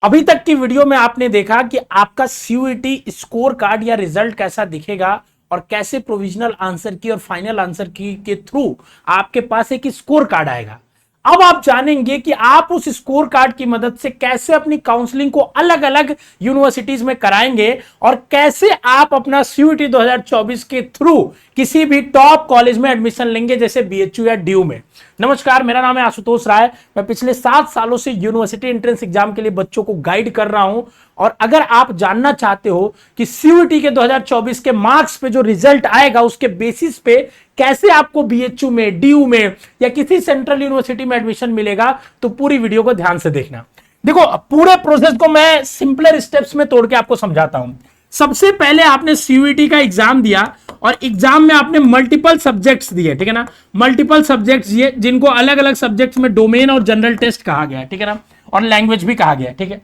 अभी तक की वीडियो में आपने देखा कि आपका सीयूईटी स्कोर कार्ड या रिजल्ट कैसा दिखेगा और कैसे प्रोविजनल आंसर की और फाइनल आंसर की के थ्रू आपके पास एक स्कोर कार्ड आएगा। अब आप जानेंगे कि आप उस स्कोर कार्ड की मदद से कैसे अपनी काउंसलिंग को अलग अलग यूनिवर्सिटीज में कराएंगे और कैसे आप अपना सीयूईटी 2024 के थ्रू किसी भी टॉप कॉलेज में एडमिशन लेंगे, जैसे बीएचयू या डीयू में। नमस्कार, मेरा नाम है आशुतोष राय। मैं पिछले 7 सालों से यूनिवर्सिटी एंट्रेंस एग्जाम के लिए बच्चों को गाइड कर रहा हूं और अगर आप जानना चाहते हो कि सीयूईटी के 2024 के मार्क्स पे जो रिजल्ट आएगा उसके बेसिस पे कैसे आपको बीएचयू में, डीयू में या किसी सेंट्रल यूनिवर्सिटी में एडमिशन मिलेगा, तो पूरी वीडियो को ध्यान से देखना। देखो, पूरे प्रोसेस को मैं सिंपलर स्टेप्स में तोड़ के आपको समझाता हूं। सबसे पहले आपने सीयूईटी का एग्जाम दिया और एग्जाम में आपने मल्टीपल सब्जेक्ट्स दिए, ठीक है ना। मल्टीपल सब्जेक्ट्स दिए जिनको अलग अलग सब्जेक्ट्स में डोमेन और जनरल टेस्ट कहा गया है, ठीक है ना, और लैंग्वेज भी कहा गया है, ठीक है।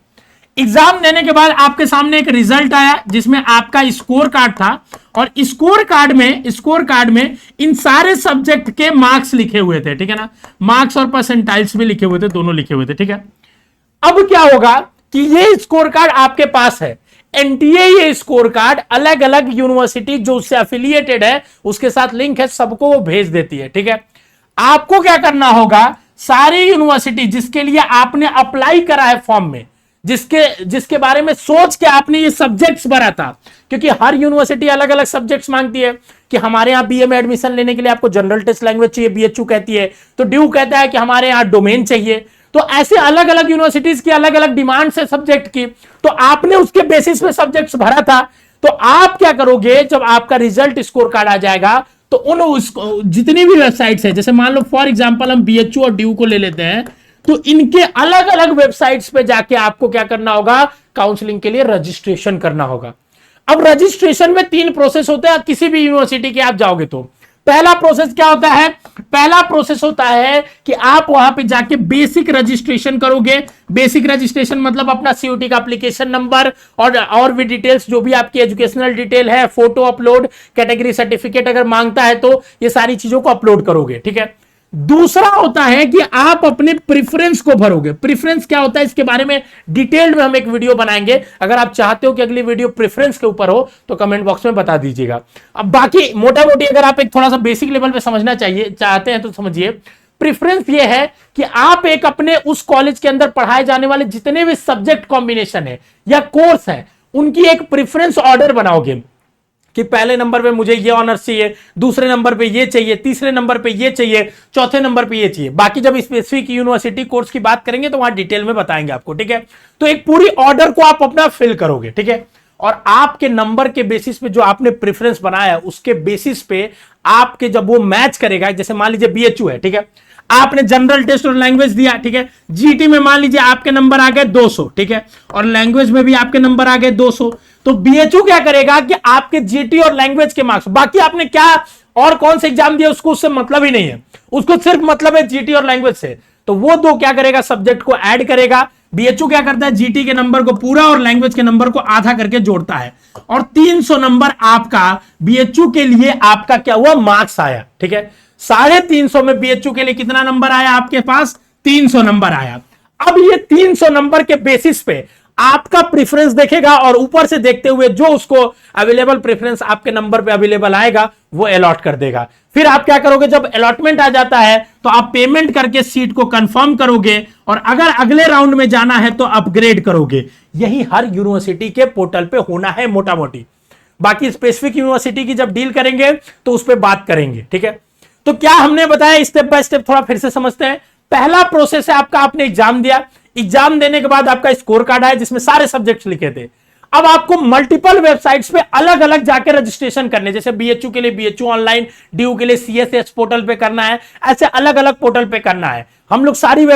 एग्जाम देने के बाद आपके सामने एक रिजल्ट आया जिसमें आपका स्कोर कार्ड था और स्कोर कार्ड में इन सारे सब्जेक्ट के मार्क्स लिखे हुए थे, ठीक है ना। मार्क्स और परसेंटाइल्स भी लिखे हुए थे, दोनों लिखे हुए थे, ठीक है। अब क्या होगा कि ये स्कोर कार्ड आपके पास है, एनटीए ये स्कोर कार्ड अलग अलग यूनिवर्सिटी जो उससे एफिलिएटेड है, उसके साथ लिंक है, सबको वो भेज देती है, ठीक है। आपको क्या करना होगा, सारी यूनिवर्सिटी जिसके लिए आपने अप्लाई करा है फॉर्म में, जिसके बारे में सोच के आपने ये सब्जेक्ट्स भरा था, क्योंकि हर यूनिवर्सिटी अलग अलग सब्जेक्ट्स मांगती है कि हमारे यहां बीए में एडमिशन लेने के लिए आपको जनरल टेस्ट लैंग्वेज चाहिए, बीएचयू कहती है, तो ड्यू कहता है कि हमारे यहां डोमेन चाहिए। तो ऐसे अलग अलग यूनिवर्सिटीज की अलग अलग डिमांड्स है सब्जेक्ट की, तो आपने उसके बेसिस पे सब्जेक्ट्स भरा था। तो आप क्या करोगे, जब आपका रिजल्ट स्कोर कार्ड आ जाएगा तो उन जितनी भी वेबसाइट्स है, जैसे मान लो फॉर एग्जांपल हम बीएचयू और ड्यू को ले लेते हैं, तो इनके अलग अलग वेबसाइट्स पे जाके आपको क्या करना होगा, काउंसलिंग के लिए रजिस्ट्रेशन करना होगा। अब रजिस्ट्रेशन में 3 प्रोसेस होते हैं, किसी भी यूनिवर्सिटी के आप जाओगे तो पहला प्रोसेस क्या होता है, पहला प्रोसेस होता है कि आप वहां पे जाके बेसिक रजिस्ट्रेशन करोगे। बेसिक रजिस्ट्रेशन मतलब अपना सीयूईटी का एप्लीकेशन नंबर और भी डिटेल्स, जो भी आपकी एजुकेशनल डिटेल है, फोटो अपलोड, कैटेगरी सर्टिफिकेट अगर मांगता है तो ये सारी चीजों को अपलोड करोगे, ठीक है। दूसरा होता है कि आप अपने प्रेफरेंस को भरोगे। प्रेफरेंस क्या होता है, इसके बारे में डिटेल्ड में हम एक वीडियो बनाएंगे। अगर आप चाहते हो कि अगली वीडियो प्रेफरेंस के ऊपर हो तो कमेंट बॉक्स में बता दीजिएगा। अब बाकी मोटा मोटी अगर आप एक थोड़ा सा बेसिक लेवल पे समझना चाहते हैं तो समझिए, प्रेफरेंस ये है कि आप एक अपने उस कॉलेज के अंदर पढ़ाए जाने वाले जितने भी सब्जेक्ट कॉम्बिनेशन है या कोर्स है, उनकी एक प्रेफरेंस ऑर्डर बनाओगे कि पहले नंबर पे मुझे ये ऑनर्स चाहिए, दूसरे नंबर पे ये चाहिए, तीसरे नंबर पे ये चाहिए, चौथे नंबर पे ये चाहिए। बाकी जब स्पेसिफिक यूनिवर्सिटी कोर्स की बात करेंगे तो वहां डिटेल में बताएंगे आपको, ठीक है। तो एक पूरी ऑर्डर को आप अपना फिल करोगे, ठीक है, और आपके नंबर के बेसिस पे जो आपने प्रेफरेंस बनाया उसके बेसिस पे आपके जब वो मैच करेगा, जैसे मान लीजिए बीएचयू है, ठीक है, आपने जनरल टेस्ट और लैंग्वेज दिया, ठीक है। जीटी में मान लीजिए आपके नंबर आ गए 200, ठीक है, और लैंग्वेज में भी आपके नंबर आ गए 200, तो बीएचयू क्या करेगा कि आपके जीटी और लैंग्वेज के मार्क्स, बाकी आपने क्या और कौन से एग्जाम दिया उसको उससे मतलब ही नहीं है, उसको सिर्फ मतलब है जीटी और लैंग्वेज से, तो वो दो क्या करेगा, सब्जेक्ट को ऐड करेगा। बीएचयू क्या करता है, जीटी के नंबर को पूरा और लैंग्वेज के नंबर को आधा करके जोड़ता है, और 300 नंबर आपका बीएचयू के लिए आपका क्या हुआ, मार्क्स आया, ठीक है। 350 में बीएचयू के लिए कितना नंबर आया आपके पास, 300 नंबर आया। अब ये 300 नंबर के बेसिस पे आपका प्रेफरेंस देखेगा और ऊपर से देखते हुए जो उसको अवेलेबल प्रेफरेंस आपके नंबर पे अवेलेबल आएगा वो अलॉट कर देगा। फिर आप क्या करोगे, जब अलॉटमेंट आ जाता है तो आप पेमेंट करके सीट को कंफर्म करोगे और अगर अगले राउंड में जाना है तो अपग्रेड करोगे। यही हर यूनिवर्सिटी के पोर्टल पे होना है मोटा मोटी। बाकी स्पेसिफिक यूनिवर्सिटी की जब डील करेंगे तो उस पर बात करेंगे, ठीक है। तो क्या हमने बताया, स्टेप बाय स्टेप थोड़ा फिर से समझते हैं। पहला प्रोसेस है आपका, आपने एग्जाम दिया, एग्जाम देने के बाद आपका स्कोर कार्ड आया जिसमें सारे सब्जेक्ट्स लिखे थे। अब आपको मल्टीपल वेबसाइट्स पे अलग अलग जाके रजिस्ट्रेशन करने, जैसे बीएचयू के लिए बीएचयू ऑनलाइन, डीयू के लिए सीएसएस पोर्टल पे करना है, ऐसे अलग अलग पोर्टल पे करना है। हम लोग सारी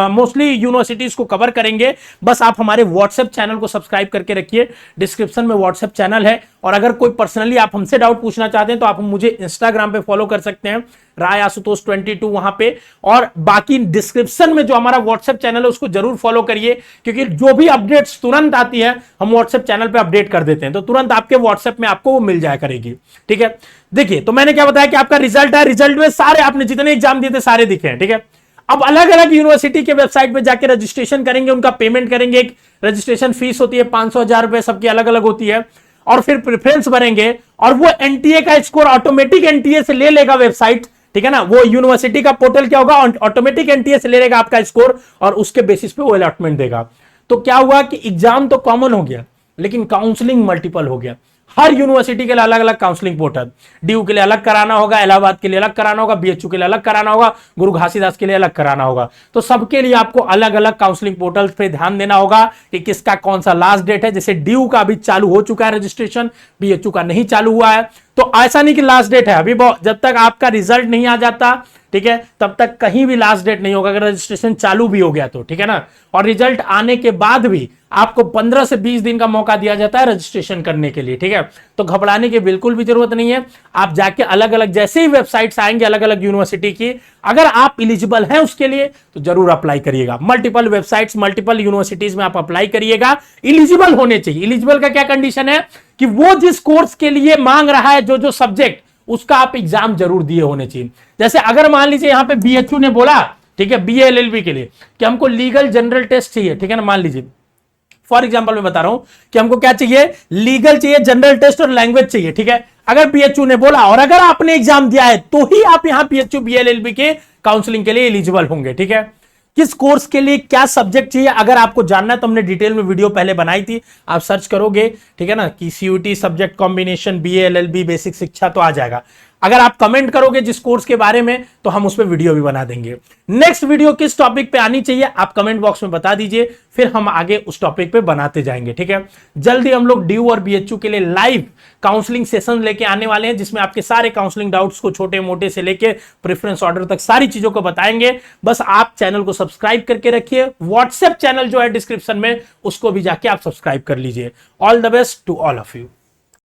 मोस्टली यूनिवर्सिटीज को कवर करेंगे। बस आप हमारे व्हाट्सएप चैनल को सब्सक्राइब करके रखिए, डिस्क्रिप्शन में व्हाट्सएप चैनल है, और अगर कोई पर्सनली आप हमसे डाउट पूछना चाहते हैं तो आप मुझे इंस्टाग्राम पे फॉलो कर सकते हैं, राय आशुतोष 22 वहां पे, और बाकी डिस्क्रिप्शन में जो हमारा व्हाट्सएप चैनल है उसको जरूर फॉलो करिए, क्योंकि जो भी अपडेट्स तुरंत आती है हम व्हाट्सएप चैनल पे अपडेट कर देते हैं, तो तुरंत आपके व्हाट्सएप में आपको वो मिल जाया करेगी, ठीक है। देखिए, तो मैंने क्या बताया कि आपका रिजल्ट है, रिजल्ट में सारे आपने जितने एग्जाम दिए थे सारे दिखे हैं, ठीक है। अब अलग अलग यूनिवर्सिटी के वेबसाइट पे जाके रजिस्ट्रेशन करेंगे, उनका पेमेंट करेंगे, एक रजिस्ट्रेशन फीस होती है 500-1000 रुपए, सबकी अलग अलग होती है, और फिर प्रेफरेंस भरेंगे और वो एनटीए का स्कोर ऑटोमेटिक एनटीए से ले लेगा वेबसाइट, ठीक है ना। वो यूनिवर्सिटी का पोर्टल क्या होगा, ऑटोमेटिक एनटीए से ले लेगा आपका स्कोर और उसके बेसिस पे वो अलॉटमेंट देगा। तो क्या हुआ कि एग्जाम तो कॉमन हो गया लेकिन काउंसलिंग मल्टीपल हो गया। हर यूनिवर्सिटी के लिए अलग अलग काउंसलिंग पोर्टल, डीयू के लिए अलग कराना होगा, इलाहाबाद के लिए अलग कराना होगा, बीएचयू के लिए अलग कराना होगा, गुरु घासीदास के लिए अलग कराना होगा। तो सबके लिए आपको अलग अलग काउंसलिंग पोर्टल पे ध्यान देना होगा कि किसका कौन सा लास्ट डेट है। जैसे डीयू का अभी चालू हो चुका है रजिस्ट्रेशन, बीएचयू का नहीं चालू हुआ है, तो ऐसा नहीं कि लास्ट डेट है अभी, जब तक आपका रिजल्ट नहीं आ जाता, ठीक है, तब तक कहीं भी लास्ट डेट नहीं होगा, अगर रजिस्ट्रेशन चालू भी हो गया तो, ठीक है ना। और रिजल्ट आने के बाद भी आपको 15 से 20 दिन का मौका दिया जाता है रजिस्ट्रेशन करने के लिए, ठीक है। तो घबराने की बिल्कुल भी जरूरत नहीं है। आप जाके अलग अलग जैसे ही वेबसाइट्स आएंगे अलग अलग यूनिवर्सिटी की, अगर आप इलिजिबल हैं उसके लिए तो जरूर अप्लाई करिएगा। मल्टीपल वेबसाइट्स, मल्टीपल यूनिवर्सिटीज में आप अप्लाई करिएगा। इलिजिबल होने चाहिए। इलिजिबल का क्या कंडीशन है कि वो जिस कोर्स के लिए मांग रहा है, जो सब्जेक्ट, उसका आप एग्जाम जरूर दिए होने चाहिए। जैसे अगर मान लीजिए यहां पे बीएचयू ने बोला, ठीक है, बीए एलएलबी के लिए कि हमको लीगल जनरल टेस्ट चाहिए, ठीक है ना, मान लीजिए फॉर एग्जांपल मैं बता रहा हूं कि हमको क्या चाहिए, लीगल चाहिए, जनरल टेस्ट और लैंग्वेज चाहिए, ठीक है। अगर बीएचयू ने बोला और अगर आपने एग्जाम दिया है तो ही आप यहां बीएचयू बीएलएलबी के काउंसलिंग के लिए एलिजिबल होंगे, ठीक है। किस कोर्स के लिए क्या सब्जेक्ट चाहिए अगर आपको जानना है तो हमने डिटेल में वीडियो पहले बनाई थी, आप सर्च करोगे, ठीक है ना, कि CUT subject combination BA LLB basic शिक्षा, तो आ जाएगा। अगर आप कमेंट करोगे जिस कोर्स के बारे में तो हम उस पर वीडियो भी बना देंगे। नेक्स्ट वीडियो किस टॉपिक पे आनी चाहिए आप कमेंट बॉक्स में बता दीजिए, फिर हम आगे उस टॉपिक पे बनाते जाएंगे, ठीक है। जल्दी हम लोग डीयू और बीएचयू के लिए लाइव काउंसलिंग सेशन लेके आने वाले हैं, जिसमें आपके सारे काउंसलिंग डाउट्स को छोटे मोटे से लेके प्रेफरेंस ऑर्डर तक सारी चीजों को बताएंगे। बस आप चैनल को सब्सक्राइब करके रखिए। व्हाट्सएप चैनल जो है डिस्क्रिप्शन में, उसको भी जाके आप सब्सक्राइब कर लीजिए। All the best to all of you.